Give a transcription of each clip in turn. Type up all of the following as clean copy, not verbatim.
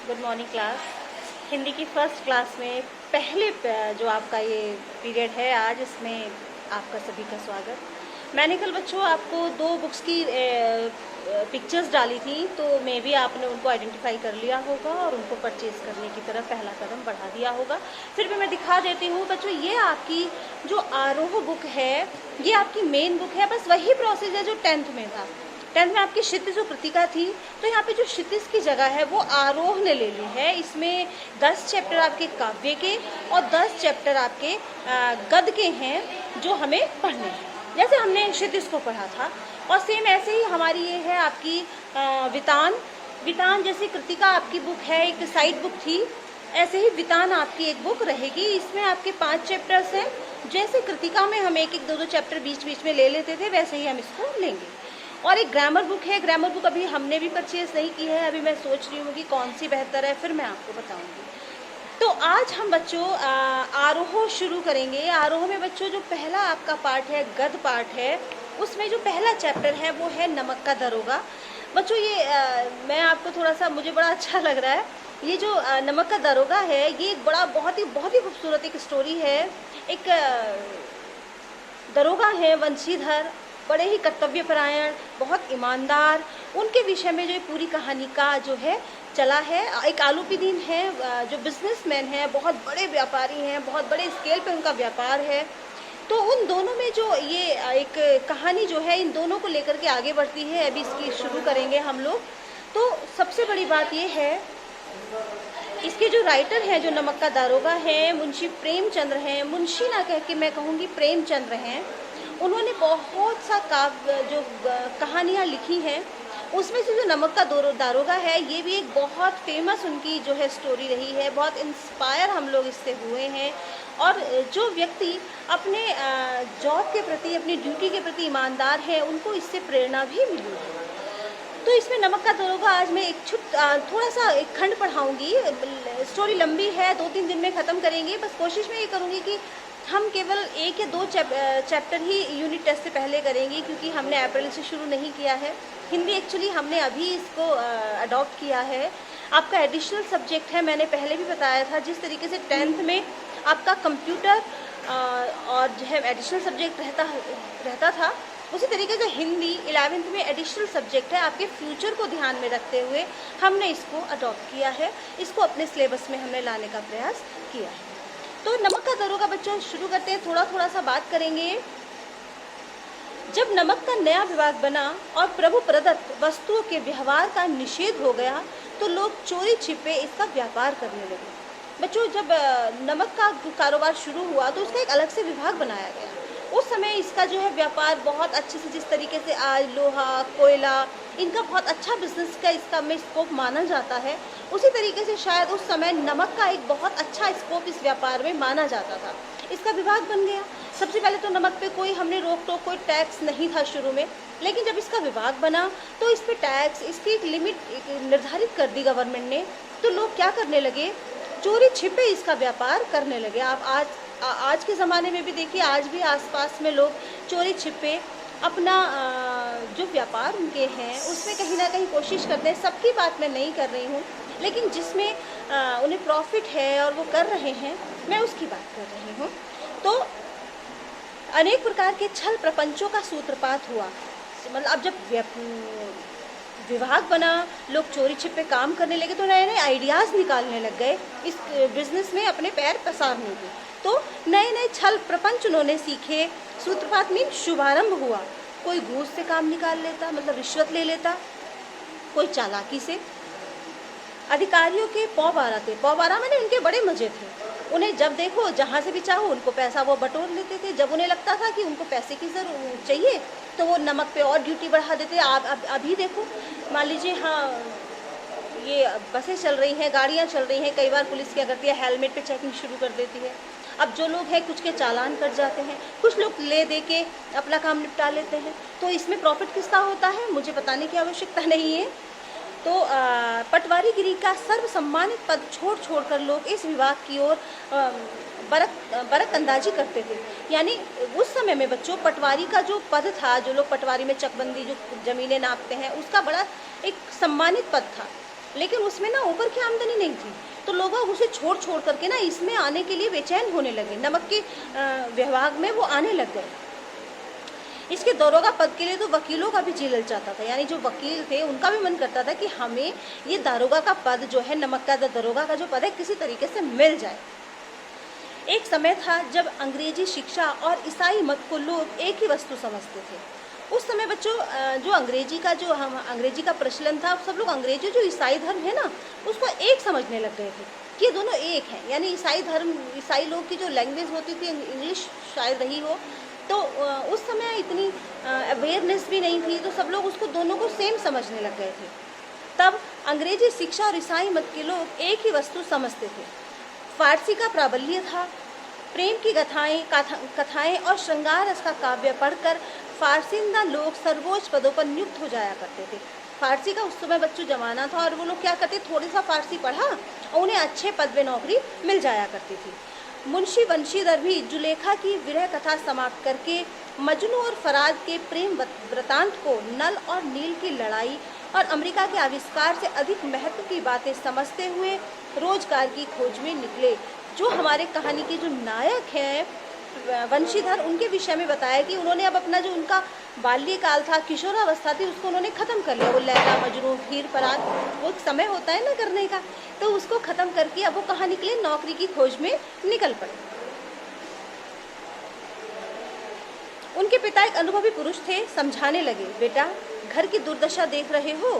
Good morning class. Hindi की first class में पहले जो आपका ये पीरियड है आज, इसमें आपका सभी का स्वागत। मैंने कल बच्चों आपको दो बुक्स की पिक्चर्स डाली थी, तो मे भी आपने उनको आइडेंटिफाई कर लिया होगा और उनको परचेज करने की तरफ पहला कदम बढ़ा दिया होगा। फिर भी मैं दिखा देती हूँ बच्चों, ये आपकी जो आरोह बुक है, ये आपकी मेन बुक है। बस वही प्रोसेस है जो 10th में था। 10th में आपकी क्षितिज जो कृतिका थी, तो यहाँ पे जो क्षितिज की जगह है वो आरोह ने ले ली है। इसमें 10 चैप्टर आपके काव्य के और 10 चैप्टर आपके गद्य के हैं जो हमें पढ़ने हैं, जैसे हमने क्षितिज को पढ़ा था। और सेम ऐसे ही हमारी ये है आपकी वितान जैसी कृतिका आपकी बुक है, एक साइड बुक थी, ऐसे ही वितान आपकी एक बुक रहेगी। इसमें आपके 5 चैप्टर्स हैं। जैसे कृतिका में हम एक दो चैप्टर बीच बीच में ले लेते थे, वैसे ही हम इसको लेंगे। और एक ग्रामर बुक है। ग्रामर बुक अभी हमने भी परचेज नहीं की है, अभी मैं सोच रही हूँ कि कौन सी बेहतर है, फिर मैं आपको बताऊँगी। तो आज हम बच्चों आरोह शुरू करेंगे। आरोह में बच्चों जो पहला आपका पार्ट है, गद्य पार्ट है, उसमें जो पहला चैप्टर है वो है नमक का दरोगा। बच्चों ये मैं आपको थोड़ा सा, मुझे बड़ा अच्छा लग रहा है। ये जो नमक का दरोगा है, ये एक बहुत ही खूबसूरत एक स्टोरी है। एक दरोगा है वंशीधर, बड़े ही कर्तव्यपरायण, बहुत ईमानदार। उनके विषय में जो पूरी कहानी का जो है चला है। एक आलूपीदीन है जो बिजनेसमैन है, बहुत बड़े व्यापारी हैं, बहुत बड़े स्केल पे उनका व्यापार है। तो उन दोनों में जो ये एक कहानी जो है, इन दोनों को लेकर के आगे बढ़ती है। अभी इसकी शुरू करेंगे हम लोग। तो सबसे बड़ी बात ये है, इसके जो राइटर हैं, जो नमक का दारोगा है, मुंशी प्रेमचंद्र हैं। मुंशी ना कह के मैं कहूँगी प्रेमचंद्र हैं। उन्होंने बहुत सा काव्य जो कहानियाँ लिखी हैं, उसमें से जो नमक का दारोगा है, ये भी एक बहुत फेमस उनकी जो है स्टोरी रही है। बहुत इंस्पायर हम लोग इससे हुए हैं। और जो व्यक्ति अपने जॉब के प्रति, अपनी ड्यूटी के प्रति ईमानदार है, उनको इससे प्रेरणा भी मिली है। तो इसमें नमक का दरोगा आज मैं थोड़ा सा एक खंड पढ़ाऊँगी। स्टोरी लंबी है, 2-3 दिन में ख़त्म करेंगे। बस कोशिश में ये करूँगी कि हम केवल 1 या 2 चैप्टर ही यूनिट टेस्ट से पहले करेंगे, क्योंकि हमने अप्रैल से शुरू नहीं किया है। हिंदी एक्चुअली हमने अभी इसको अडॉप्ट किया है। आपका एडिशनल सब्जेक्ट है, मैंने पहले भी बताया था। जिस तरीके से 10th में आपका कंप्यूटर और जो है एडिशनल सब्जेक्ट रहता था, उसी तरीके से हिंदी 11th में एडिशनल सब्जेक्ट है। आपके फ्यूचर को ध्यान में रखते हुए हमने इसको अडॉप्ट किया है, इसको अपने सिलेबस में हमने लाने का प्रयास किया है। तो नमक का दरोगा बच्चों शुरू करते हैं। थोड़ा सा बात करेंगे। जब नमक का नया विभाग बना और प्रभु प्रदत्त वस्तुओं के व्यवहार का निषेध हो गया, तो लोग चोरी छिपे इसका व्यापार करने लगे। बच्चों जब नमक का कारोबार शुरू हुआ, तो उसका एक अलग से विभाग बनाया गया। उस समय इसका जो है व्यापार बहुत अच्छे से, जिस तरीके से आज लोहा, कोयला, इनका बहुत अच्छा बिजनेस का इसका में स्कोप माना जाता है, उसी तरीके से शायद उस समय नमक का एक बहुत अच्छा स्कोप इस व्यापार में माना जाता था। इसका विभाग बन गया। सबसे पहले तो नमक पे कोई हमने रोक टोक, कोई टैक्स नहीं था शुरू में, लेकिन जब इसका विभाग बना तो इस पे टैक्स, इसकी एक लिमिट निर्धारित कर दी गवर्नमेंट ने। तो लोग क्या करने लगे, चोरी छिपे इसका व्यापार करने लगे। आप आज के ज़माने में भी देखिए, आज भी आसपास में लोग चोरी छिपे अपना जो व्यापार उनके हैं, उसमें कहीं ना कहीं कोशिश करते हैं। सबकी बात मैं नहीं कर रही हूँ, लेकिन जिसमें उन्हें प्रॉफिट है और वो कर रहे हैं, मैं उसकी बात कर रही हूँ। तो अनेक प्रकार के छल प्रपंचों का सूत्रपात हुआ। मतलब अब जब विभाग बना, लोग चोरी छिपे काम करने लगे, तो नए नए आइडियाज़ निकालने लग गए इस बिज़नेस में अपने पैर पसारने के। तो नए नए छल प्रपंच उन्होंने सीखे। सूत्रपात में शुभारंभ हुआ। कोई घूस से काम निकाल लेता, मतलब रिश्वत ले लेता, कोई चालाकी से। अधिकारियों के पौबारा थे। पौबारा मैंने उनके बड़े मज़े थे। उन्हें जब देखो, जहाँ से भी चाहो उनको पैसा वो बटोर लेते थे। जब उन्हें लगता था कि उनको पैसे की ज़रूरत चाहिए, तो वो नमक पे और ड्यूटी बढ़ा देते। आप अभी देखो, मान लीजिए, हाँ ये बसें चल रही हैं, गाड़ियाँ चल रही हैं, कई बार पुलिस क्या करती है, हेलमेट पे चेकिंग शुरू कर देती है। अब जो लोग हैं, कुछ के चालान कट जाते हैं, कुछ लोग ले दे के अपना काम निपटा लेते हैं। तो इसमें प्रॉफिट किसका होता है, मुझे बताने की आवश्यकता नहीं है। तो पटवारीगिरी का सर्वसम्मानित पद छोड़ कर लोग इस विभाग की ओर बरक अंदाजी करते थे। यानी उस समय में बच्चों पटवारी का जो पद था, जो लोग पटवारी में चकबंदी, जो ज़मीनें नापते हैं, उसका बड़ा एक सम्मानित पद था। लेकिन उसमें ना ऊपर की आमदनी नहीं थी, तो लोग उसे छोड़ छोड़ करके ना इसमें आने के लिए बेचैन होने लगे, नमक के विभाग में वो आने लग गए। इसके दरोगा पद के लिए तो वकीलों का भी जी ललचाता था, यानी जो वकील थे उनका भी मन करता था कि हमें ये दारोगा का पद जो है, नमक का दरोगा का जो पद है, किसी तरीके से मिल जाए। एक समय था जब अंग्रेजी शिक्षा और ईसाई मत को लोग एक ही वस्तु समझते थे। उस समय बच्चों जो अंग्रेजी का प्रचलन था, सब लोग अंग्रेजी जो ईसाई धर्म है ना, उसको एक समझने लग गए थे कि ये दोनों एक हैं। यानी ईसाई लोग की जो लैंग्वेज होती थी, इंग्लिश शायद रही हो, तो उस समय इतनी अवेयरनेस भी नहीं थी, तो सब लोग उसको दोनों को सेम समझने लग गए थे। तब अंग्रेजी शिक्षा और ईसाई मत के लोग एक ही वस्तु समझते थे। फारसी का प्राबल्य था। प्रेम की कथाएं और श्रृंगार रस का काव्य पढ़कर फारसिंदा लोग सर्वोच्च पदों पर नियुक्त हो जाया करते थे। फारसी का उस समय बच्चों जमाना था, और वो लोग क्या करते, थोड़ी सा फारसी पढ़ा और उन्हें अच्छे पद में नौकरी मिल जाया करती थी। मुंशी वंशीधर भी जुलेखा की विरह कथा समाप्त करके मजनू और फराज के प्रेम वृतांत को, नल और नील की लड़ाई और अमेरिका के आविष्कार से अधिक महत्व की बातें समझते हुए रोजगार की खोज में निकले। जो हमारे कहानी के जो नायक हैं वंशीधर, उनके विषय में बताया कि उन्होंने अब अपना जो उनका बाल्यकाल था, किशोरावस्था थी, उसको उन्होंने ख़त्म कर लिया। वो लैला मजनू हीर फराज, वो एक समय होता है ना करने का, तो उसको ख़त्म करके अब वो कहाँ निकले, नौकरी की खोज में निकल पड़े। उनके पिता एक अनुभवी पुरुष थे, समझाने लगे, बेटा घर की दुर्दशा देख रहे हो,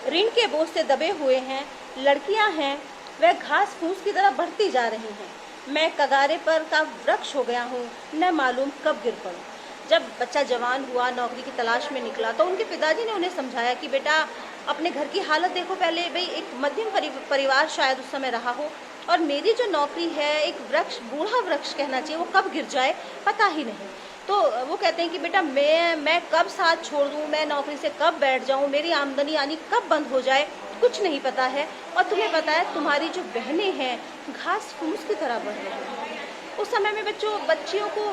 ऋण के बोझ से दबे हुए हैं, लड़कियां हैं, वह घास फूस की तरह बढ़ती जा रही हैं। मैं कगारे पर का वृक्ष हो गया हूँ, न मालूम कब गिर पड़ूं। जब बच्चा जवान हुआ, नौकरी की तलाश में निकला, तो उनके पिताजी ने उन्हें समझाया कि बेटा अपने घर की हालत देखो पहले, भाई एक मध्यम परिवार शायद उस समय रहा हो, और मेरी जो नौकरी है, एक वृक्ष, बूढ़ा वृक्ष कहना चाहिए, वो कब गिर जाए पता ही नहीं। तो वो कहते हैं कि बेटा मैं कब साथ छोड़ दूँ, मैं नौकरी से कब बैठ जाऊँ, मेरी आमदनी आनी कब बंद हो जाए, कुछ नहीं पता है। और तुम्हें पता है तुम्हारी जो बहनें हैं घास फूस की तरह बढ़ रही हैं। उस समय में बच्चियों को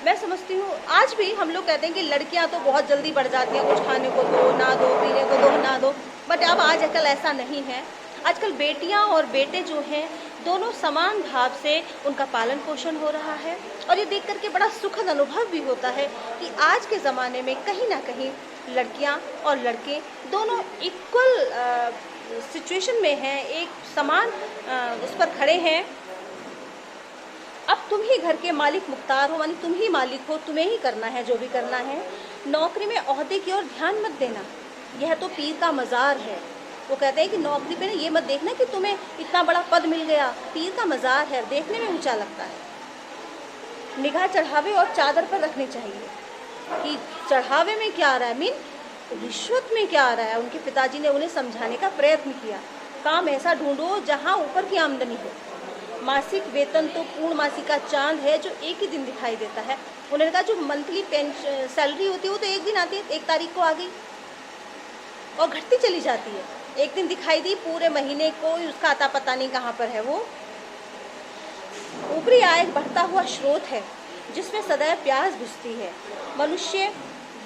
मैं समझती हूँ, आज भी हम लोग कहते हैं कि लड़कियाँ तो बहुत जल्दी बढ़ जाती हैं, कुछ खाने को दो ना दो, पीने को दो ना दो, बट अब आजकल ऐसा नहीं है। आजकल बेटियाँ और बेटे जो हैं दोनों समान भाव से उनका पालन पोषण हो रहा है, और ये देख करके बड़ा सुखद अनुभव भी होता है कि आज के ज़माने में कहीं ना कहीं लड़कियां और लड़के दोनों इक्वल सिचुएशन में हैं, एक समान उस पर खड़े हैं। अब तुम ही घर के मालिक मुख्तार हो, यानी तुम ही मालिक हो, तुम्हें ही करना है जो भी करना है। नौकरी में ओहदे की ओर ध्यान मत देना, यह तो पीर का मज़ार है। वो कहते हैं कि नौकरी पे ना ये मत देखना कि तुम्हें इतना बड़ा पद मिल गया, पीर का मज़ार है, देखने में ऊंचा लगता है। निगाह चढ़ावे और चादर पर रखनी चाहिए कि चढ़ावे में क्या आ रहा है, मीन रिश्वत में क्या आ रहा है। उनके पिताजी ने उन्हें समझाने का प्रयत्न किया, काम ऐसा ढूंढो जहां ऊपर की आमदनी हो। मासिक वेतन तो पूर्ण मासिक का चांद है जो एक ही दिन दिखाई देता है। उन्होंने कहा जो मंथली सैलरी होती है वो तो एक दिन आती है, 1 तारीख को आ गई और घटती चली जाती है। एक दिन दिखाई दी, पूरे महीने को उसका आता पता नहीं कहाँ पर है। वो ऊपरी आय एक बढ़ता हुआ स्रोत है जिसमें सदैव प्यास बुझती है।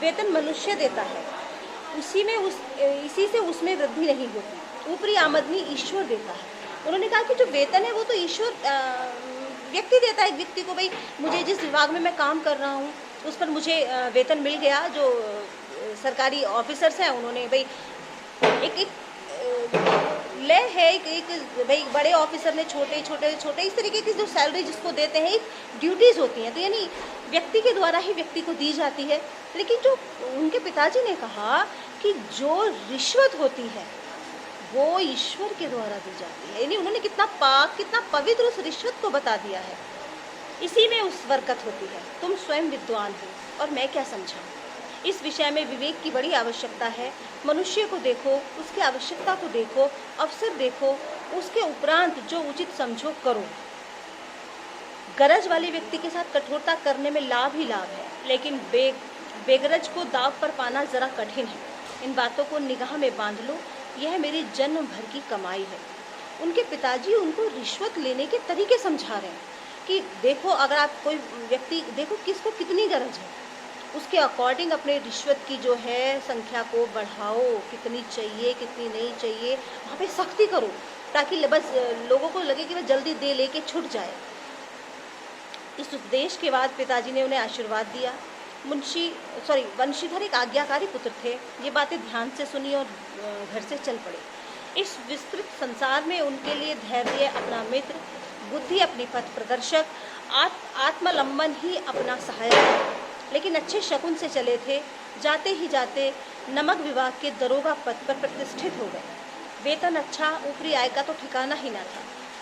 वेतन मनुष्य देता है, इसी से उसमें वृद्धि नहीं होती। ऊपरी आमदनी ईश्वर देता है। उन्होंने कहा कि जो वेतन है वो तो ईश्वर व्यक्ति देता है। एक व्यक्ति को, भाई मुझे जिस विभाग में मैं काम कर रहा हूँ उस पर मुझे वेतन मिल गया। जो सरकारी ऑफिसर्स हैं उन्होंने भाई एक ले है, एक भाई बड़े ऑफिसर ने छोटे इस तरीके की जो सैलरी जिसको देते हैं, एक ड्यूटीज़ होती हैं, तो यानी व्यक्ति के द्वारा ही व्यक्ति को दी जाती है। लेकिन जो उनके पिताजी ने कहा कि जो रिश्वत होती है वो ईश्वर के द्वारा दी जाती है, यानी उन्होंने कितना पाक, कितना पवित्र उस रिश्वत को बता दिया है। इसी में उस बरकत होती है। तुम स्वयं विद्वान हो और मैं क्या समझाऊं। इस विषय में विवेक की बड़ी आवश्यकता है। मनुष्य को देखो, उसकी आवश्यकता को देखो, अवसर देखो, उसके उपरांत जो उचित समझो करो। गरज वाले व्यक्ति के साथ कठोरता करने में लाभ ही लाभ है, लेकिन बेगरज को दाव पर पाना जरा कठिन है। इन बातों को निगाह में बांध लो, यह मेरी जन्म भर की कमाई है। उनके पिताजी उनको रिश्वत लेने के तरीके समझा रहे हैं कि देखो, अगर आप कोई व्यक्ति देखो किसको कितनी गरज है, उसके अकॉर्डिंग अपने रिश्वत की जो है संख्या को बढ़ाओ, कितनी चाहिए कितनी नहीं चाहिए वहाँ पे सख्ती करो, ताकि बस लोगों को लगे कि वह जल्दी दे लेके छूट जाए। इस उपदेश के बाद पिताजी ने उन्हें आशीर्वाद दिया। वंशीधर एक आज्ञाकारी पुत्र थे। ये बातें ध्यान से सुनी और घर से चल पड़े। इस विस्तृत संसार में उनके लिए धैर्य अपना मित्र, बुद्धि अपनी पथ प्रदर्शक, आत्मलंबन ही अपना सहायक था। लेकिन अच्छे शकुन से चले थे। जाते ही जाते नमक विभाग के दरोगा पद पर प्रतिष्ठित हो गए। वेतन अच्छा, ऊपरी आय का तो ठिकाना ही ना था।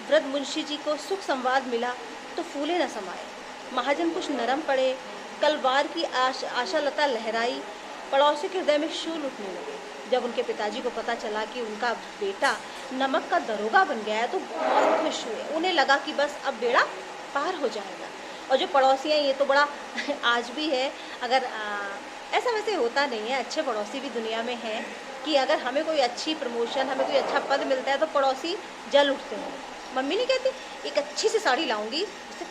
वृद्ध मुंशी जी को सुख संवाद मिला तो फूले न समाये। महाजन कुछ नरम पड़े। कलवार की आशालता लहराई। पड़ोसी के हृदय में शूल उठने लगे। जब उनके पिताजी को पता चला कि उनका बेटा नमक का दरोगा बन गया है तो बहुत खुश हुए। उन्हें लगा कि बस अब बेड़ा पार हो जाएगा। और जो पड़ोसी हैं ये तो बड़ा आज भी है, अगर ऐसा वैसे होता नहीं है, अच्छे पड़ोसी भी दुनिया में हैं कि अगर हमें कोई अच्छी प्रमोशन, हमें कोई अच्छा पद मिलता है तो पड़ोसी जल उठते हैं। मम्मी नहीं कहती एक अच्छी सी साड़ी लाऊंगी जिससे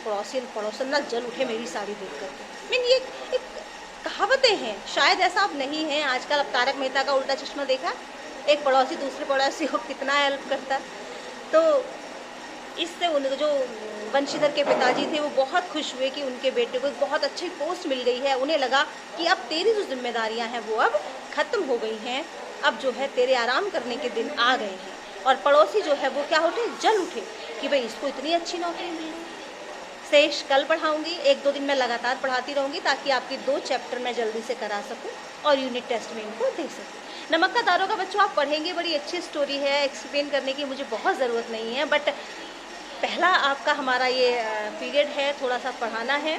पड़ोसन ना जल उठे मेरी साड़ी देख करके। मीन ये एक कहावतें हैं, शायद ऐसा अब नहीं है। आजकल अब तारक मेहता का उल्टा चश्मा देखा, एक पड़ोसी दूसरे पड़ोसी को कितना हेल्प करता। तो इससे उनको जो वंशीधर के पिताजी थे वो बहुत खुश हुए कि उनके बेटे को एक बहुत अच्छी पोस्ट मिल गई है। उन्हें लगा कि अब तेरी जो जिम्मेदारियां हैं वो अब खत्म हो गई हैं, अब जो है तेरे आराम करने के दिन आ गए हैं। और पड़ोसी जो है वो क्या उठे, जल उठे कि भाई इसको इतनी अच्छी नौकरी मिली। शेष कल पढ़ाऊंगी, 1-2 दिन मैं लगातार पढ़ाती रहूंगी ताकि आपकी 2 चैप्टर मैं जल्दी से करा सकूं और यूनिट टेस्ट में इनको दे सकूं। नमक का दारोगा बच्चों आप पढ़ेंगे, बड़ी अच्छी स्टोरी है, एक्सप्लेन करने की मुझे बहुत ज़रूरत नहीं है, बट पहला आपका हमारा ये पीरियड है, थोड़ा सा पढ़ाना है,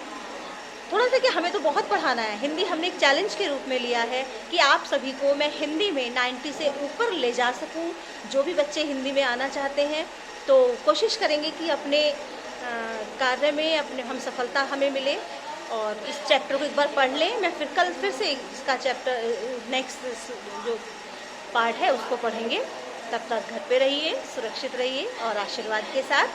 थोड़ा सा कि हमें तो बहुत पढ़ाना है। हिंदी हमने एक चैलेंज के रूप में लिया है कि आप सभी को मैं हिंदी में 90 से ऊपर ले जा सकूं। जो भी बच्चे हिंदी में आना चाहते हैं तो कोशिश करेंगे कि अपने कार्य में अपने हम सफलता हमें मिले। और इस चैप्टर को एक बार पढ़ लें। मैं कल फिर से इसका चैप्टर नेक्स्ट जो पार्ट है उसको पढ़ेंगे। तब तक घर पे रहिए, सुरक्षित रहिए और आशीर्वाद के साथ